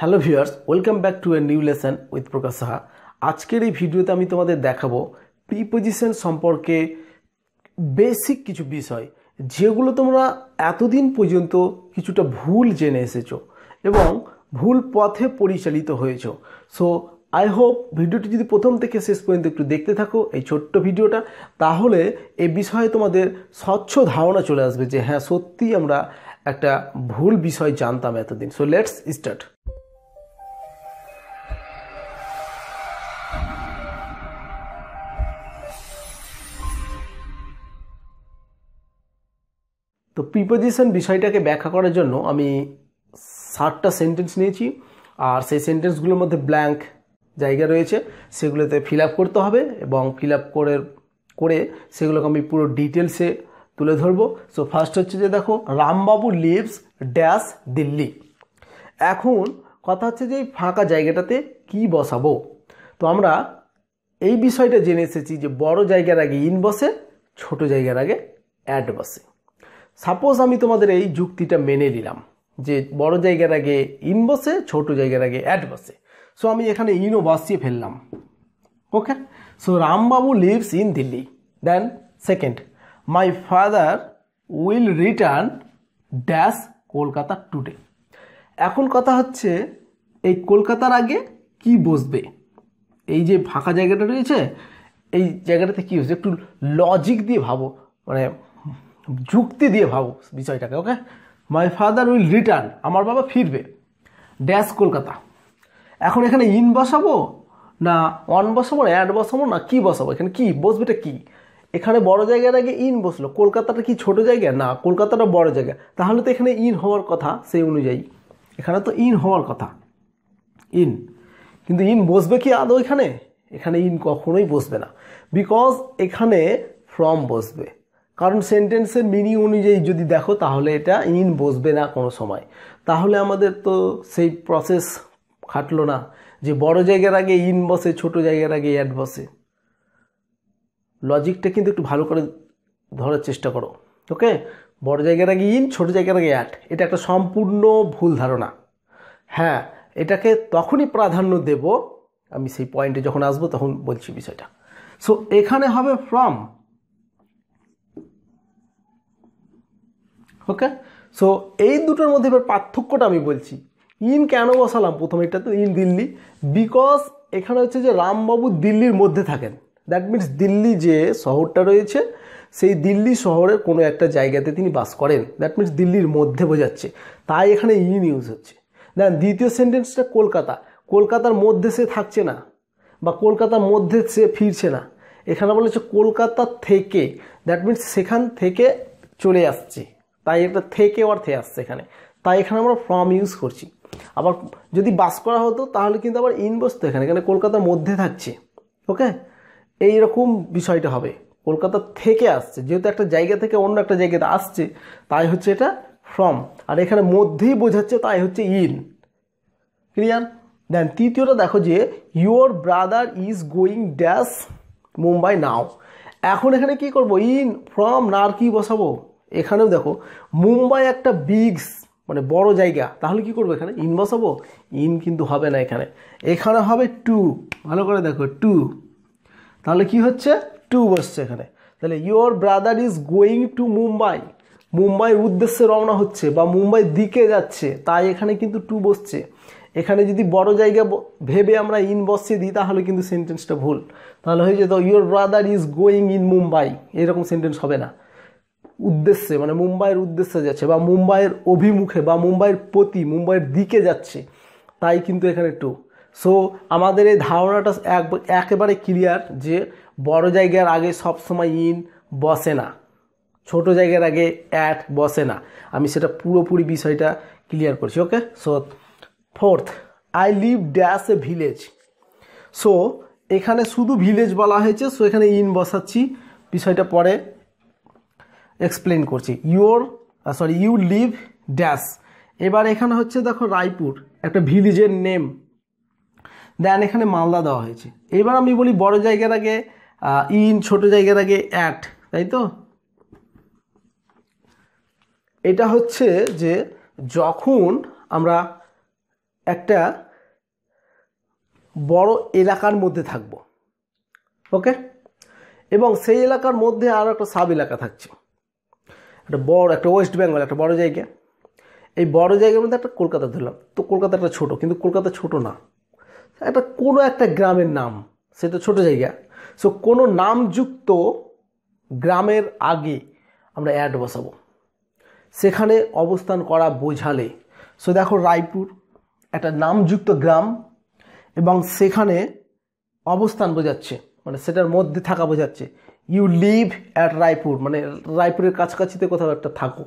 Hello viewers, welcome back to a new lesson with Prakash Saha. আজকের এই ভিডিওতে আমি তোমাদের দেখাবো প্রিপোজিশন সম্পর্কে বেসিক কিছু বিষয় যেগুলো তোমরা এতদিন পর্যন্ত কিছুটা ভুল জেনে এসেছো এবং ভুল পথে পরিচালিত হয়েছো। সো আই হোপ ভিডিওটি যদি প্রথম থেকে শেষ পর্যন্ত একটু দেখতে থাকো এই ছোট্ট ভিডিওটা, তাহলে এই বিষয়ে তোমাদের স্বচ্ছ ধারণা চলে আসবে যে হ্যাঁ সত্যিই আমরা একটা ভুল বিষয় জানতাম এতদিন। So let's start. তো প্রিপোজিশন বিষয়টাকে ব্যাখ্যা করার জন্য আমি 7টা সেন্টেন্স নিয়েছি, আর সেই সেন্টেন্সগুলোর মধ্যে ব্ল্যাঙ্ক জায়গা রয়েছে, সেগুলোতে ফিল আপ করতে হবে এবং ফিল আপ করে সেগুলোকে আমি পুরো ডিটেলসে তুলে ধরবো। সো ফার্স্ট হচ্ছে যে দেখো, রামবাবু লিভস ড্যাশ দিল্লি। এখন কথা হচ্ছে যে এই ফাঁকা জায়গাটাতে কি বসাবো। তো আমরা এই বিষয়টা জেনে এসেছি যে বড় জায়গার আগে ইন বসে, ছোট জায়গার আগে অ্যাড বসে। সাপোজ আমি তোমাদের এই যুক্তিটা মেনে নিলাম যে বড় জায়গার আগে ইন বসে, ছোট জায়গার আগে অ্যাড বসে। সো আমি এখানে ইনও বসিয়ে ফেললাম। Okay, so Rambabu lives in Delhi. Then second, my father will return dash Kolkata today. এখন কথা হচ্ছে এই কলকাতার আগে কি বসবে। এই যে ফাঁকা জায়গাটা রয়েছে, এই জায়গাটাতে কি হচ্ছে একটু লজিক দিয়ে ভাবো, মানে যুক্তি দিয়ে ভাবো বিষয়টাকে। ওকে, মাই ফাদার উইল রিটার্ন, আমার বাবা ফিরবে, ড্যাশ কলকাতা। এখন এখানে ইন বসাবো না অন বসাবো না অ্যাড বসাবো না কি বসাবো, এখানে কি বসবেটা কি। এখানে বড় জায়গার আগে ইন বসলো, কলকাতাটা কি ছোট জায়গা না, কলকাতাটা বড় জায়গা, তাহলে তো এখানে ইন হওয়ার কথা। সেই অনুযায়ী এখানে তো ইন হওয়ার কথা, ইন। কিন্তু ইন বসবে কি আদৌ এখানে? এখানে ইন কখনোই বসবে না, বিকজ এখানে ফ্রম বসবে। কারণ সেন্টেন্সের মিনিং অনুযায়ী যদি দেখো তাহলে এটা ইন বসবে না কোনো সময়। তাহলে আমাদের তো সেই প্রসেস খাটলো না যে বড় জায়গার আগে ইন বসে, ছোট জায়গার আগে অ্যাড বসে। লজিকটা কিন্তু একটু ভালো করে ধরার চেষ্টা করো। ওকে, বড় জায়গার আগে ইন, ছোট জায়গার আগে অ্যাড, এটা একটা সম্পূর্ণ ভুল ধারণা। হ্যাঁ, এটাকে তখনই প্রাধান্য দেব, আমি সেই পয়েন্টে যখন আসবো তখন বলছি বিষয়টা। সো এখানে হবে ফ্রম। ওকে, সো এই দুটোর মধ্যে এবার পার্থক্যটা আমি বলছি। ইন কেন বসালাম প্রথমে, এটা তো ইন দিল্লি, বিকজ এখানে হচ্ছে যে রামবাবু দিল্লির মধ্যে থাকেন। দ্যাট মিনস দিল্লি যে শহরটা রয়েছে সেই দিল্লি শহরের কোনো একটা জায়গাতে তিনি বাস করেন। দ্যাট মিনস দিল্লির মধ্যে বোঝাচ্ছে, তাই এখানে ইন ইউজ হচ্ছে। দেন দ্বিতীয় সেন্টেন্সটা কলকাতা, কলকাতার মধ্যে সে থাকছে না বা কলকাতার মধ্যে সে ফিরছে না। এখানে বলেছে কলকাতা থেকে, দ্যাট মিনস সেখান থেকে চলে আসছে, তাই এটা থেকে অর্থে আসছে এখানে, তাই এখানে আমরা ফ্রম ইউজ করছি। আবার যদি বাস করা হতো তাহলে কিন্তু আবার ইন বসতো এখানে, এখানে কলকাতার মধ্যে থাকছে। ওকে, এইরকম বিষয়টা হবে, কলকাতা থেকে আসছে, যেহেতু একটা জায়গা থেকে অন্য একটা জায়গাতে আসছে তাই হচ্ছে এটা ফ্রম, আর এখানে মধ্যেই বোঝাচ্ছে তাই হচ্ছে ইন। ক্লিয়ার? দেন তৃতীয়টা দেখো যে your brother is going dash Mumbai now. এখন এখানে কি করব, ইন ফ্রম না আর কি বসাবো। এখানেও দেখো মুম্বাই একটা বিগ মানে বড় জায়গা, তাহলে কি করবো এখানে ইন বসাবো। ইন কিন্তু হবে না এখানে, এখানে হবে টু। ভালো করে দেখো টু, তাহলে কি হচ্ছে টু বসছে এখানে। তাহলে your brother is going to Mumbai, মুম্বাইয়ের উদ্দেশ্যে রওনা হচ্ছে বা মুম্বাইয়ের দিকে যাচ্ছে, তাই এখানে কিন্তু টু বসছে। এখানে যদি বড় জায়গা ভেবে আমরা ইন বসিয়ে দিই তাহলে কিন্তু সেন্টেন্সটা ভুল। তাহলে হয়ে যেত your brother is going in Mumbai, এরকম সেন্টেন্স হবে না। উদ্দেশ্যে মানে মুম্বাইয়ের উদ্দেশ্যে যাচ্ছে বা মুম্বাইয়ের অভিমুখে বা মুম্বাইয়ের প্রতি, মুম্বাইয়ের দিকে যাচ্ছে, তাই কিন্তু এখানে টু। সো আমাদের এই ধারণাটা একেবারে ক্লিয়ার যে বড় জায়গার আগে সবসময় ইন বসে না, ছোট জায়গার আগে অ্যাট বসে না। আমি সেটা পুরোপুরি বিষয়টা ক্লিয়ার করছি। Okay, so fourth, I live dash a village. So এখানে শুধু ভিলেজ বলা হয়েছে, সো এখানে ইন বসাচ্ছি, বিষয়টা পরে এক্সপ্লেন করছি। You leave dash. এবার এখানে হচ্ছে দেখো রায়পুর একটা ভিলেজের নেম, দেন এখানে মালদা দেওয়া হয়েছে। এবার আমি বলি বড় জায়গার আগে ইন, ছোট জায়গার আগে অ্যাট, তাই তো। এটা হচ্ছে যে যখন আমরা একটা বড় এলাকার মধ্যে থাকব, ওকে। এবং সেই এলাকার মধ্যে আরও একটা সাব এলাকা থাকছে, একটা ওয়েস্ট বেঙ্গল একটা বড় জায়গা। এই বড় জায়গার মধ্যে একটা কলকাতা ধরলাম, তো কলকাতাটা ছোট, কিন্তু কলকাতা ছোট না, কোনো একটা গ্রামের নাম, সেটা ছোট জায়গা। সো কোনো নামযুক্ত গ্রামের আগে আমরা অ্যাড বসাবো, সেখানে অবস্থান করা বোঝালে। সো দেখো রায়পুর একটা নামযুক্ত গ্রাম এবং সেখানে অবস্থান বোঝাচ্ছে, মানে সেটার মধ্যে থাকা বোঝাচ্ছে। ইউ লিভ অ্যাট রায়পুর, মানে রায়পুরের কাছাকাছিতে কোথাও একটা থাকো।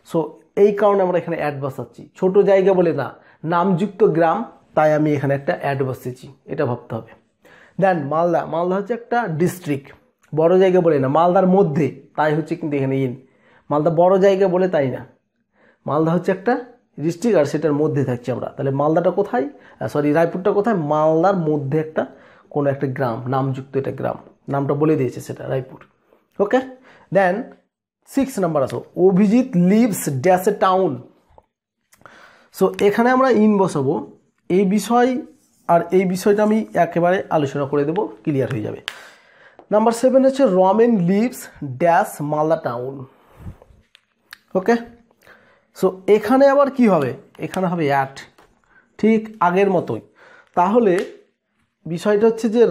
সো এই কারণে আমরা এখানে অ্যাড বসাচ্ছি, ছোট জায়গা বলে না, নামযুক্ত গ্রাম, তাই আমি এখানে একটা অ্যাড বসেছি, এটা ভাবতে হবে। দেন মালদা হচ্ছে একটা ডিস্ট্রিক্ট, বড় জায়গা বলে না, মালদার মধ্যে, তাই হচ্ছে কিন্তু এখানে মালদা বড় জায়গা বলে তাই না, মালদা হচ্ছে একটা ডিস্ট্রিক্ট আর সেটার মধ্যে থাকছি আমরা। তাহলে মালদাটা কোথায়, রায়পুরটা কোথায়, মালদার মধ্যে কোনো একটা গ্রাম, নামযুক্ত এটা গ্রাম, নামটা বলে দিয়েছে সেটা রায়পুর, ওকে। দেন 6 নাম্বার আসো, Abhijit lives dash a town. So এখানে আমরা বসাবো, এই বিষয় আর এই বিষয়টা আমি একেবারে আলোচনা করে দেবো, ক্লিয়ার হয়ে যাবে। নাম্বার 7 হচ্ছে Ramen lives dash Malda town, okay. So এখানে আবার কি হবে, এখানে হবে অ্যাট, ঠিক আগের মতোই। তাহলে বিষয়টা হচ্ছে যে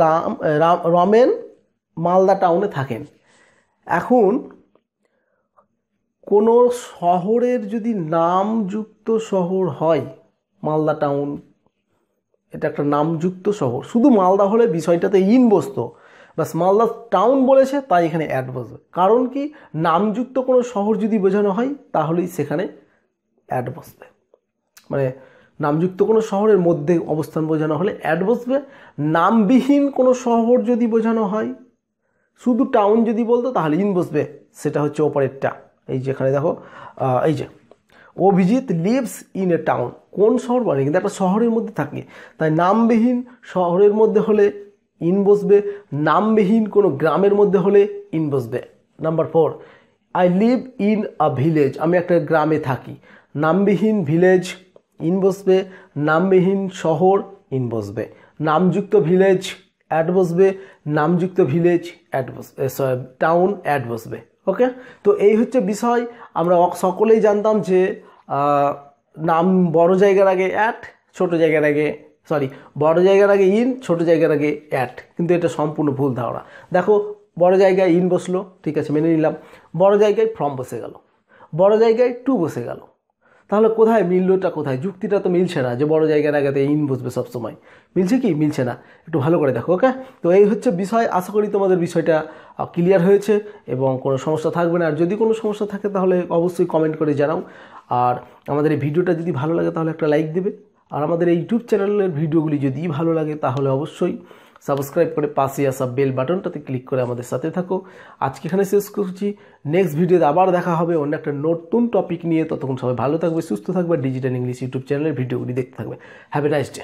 রমেন মালদা টাউনে থাকেন। এখন কোনো শহরের যদি নামযুক্ত শহর হয়, মালদা টাউন এটা একটা নামযুক্ত শহর, শুধু মালদা হলে বিষয়টাতে বসতো, বাস মালদা টাউন বলেছে তাই এখানে অ্যাড বসবে। কারণ কি, নামযুক্ত কোনো শহর যদি বোঝানো হয় তাহলেই সেখানে অ্যাড বসবে, মানে নামযুক্ত কোনো শহরের মধ্যে অবস্থান বোঝানো হলে অ্যাড বসবে। নামবিহীন কোনো শহর যদি বোঝানো হয়, শুধু টাউন যদি বলতো তাহলে বসবে, সেটা হচ্ছে অপারেটটা। এই যে এখানে দেখো, এই যে Abhijit lives in a town, কোন শহর বলে, কিন্তু একটা শহরের মধ্যে থাকে, তাই নামবিহীন শহরের মধ্যে হলে বসবে, নামবিহীন কোনো গ্রামের মধ্যে হলে বসবে। Number 4, I live in a village, আমি একটা গ্রামে থাকি, নামবিহীন ভিলেজ বসবে, নামবিহীন শহর বসবে, নামযুক্ত ভিলেজ অ্যাড বসবে, নামযুক্ত ভিলেজ অ্যাড বসবে, টাউন অ্যাড বসবে, ওকে। তো এই হচ্ছে বিষয়। আমরা সকলেই জানতাম যে নাম বড় জায়গার আগে অ্যাট, ছোট জায়গার আগে বড় জায়গার আগে ছোট জায়গার আগে অ্যাট, কিন্তু এটা সম্পূর্ণ ভুল ধারণা। দেখো বড় জায়গায় বসলো, ঠিক আছে মেনে নিলাম, বড় জায়গায় ফ্রম বসে গেল, বড় জায়গায় টু বসে গেল, তাহলে কোথায় মিললোটা, কোথায় যুক্তিটা তো মিলছে না যে বড় জায়গার আগে বসবে সবসময়, মিলছে কি, মিলছে না, একটু ভালো করে দেখো, ওকে। তো এই হচ্ছে বিষয়, আশা করি তোমাদের বিষয়টা ক্লিয়ার হয়েছে এবং কোনো সমস্যা থাকবে না। আর যদি কোনো সমস্যা থাকে তাহলে অবশ্যই কমেন্ট করে জানাও। আর আমাদের এই ভিডিওটা যদি ভালো লাগে তাহলে একটা লাইক দেবে। আর আমাদের এই ইউটিউব চ্যানেলের ভিডিওগুলি যদি ভালো লাগে তাহলে অবশ্যই সাবস্ক্রাইব করে পাশে আসা বেল বাটনটাতে ক্লিক করে আমাদের সাথে থাকো। আজকে এখানে শেষ করছি, নেক্সট ভিডিওতে আবার দেখা হবে অন্য একটা নতুন টপিক নিয়ে। ততক্ষণ সবাই ভালো থাকবে, সুস্থ থাকবে, ডিজিটাল ইংলিশ ইউটিউব চ্যানেলের ভিডিওগুলি দেখতে থাকবে। Have a nice day.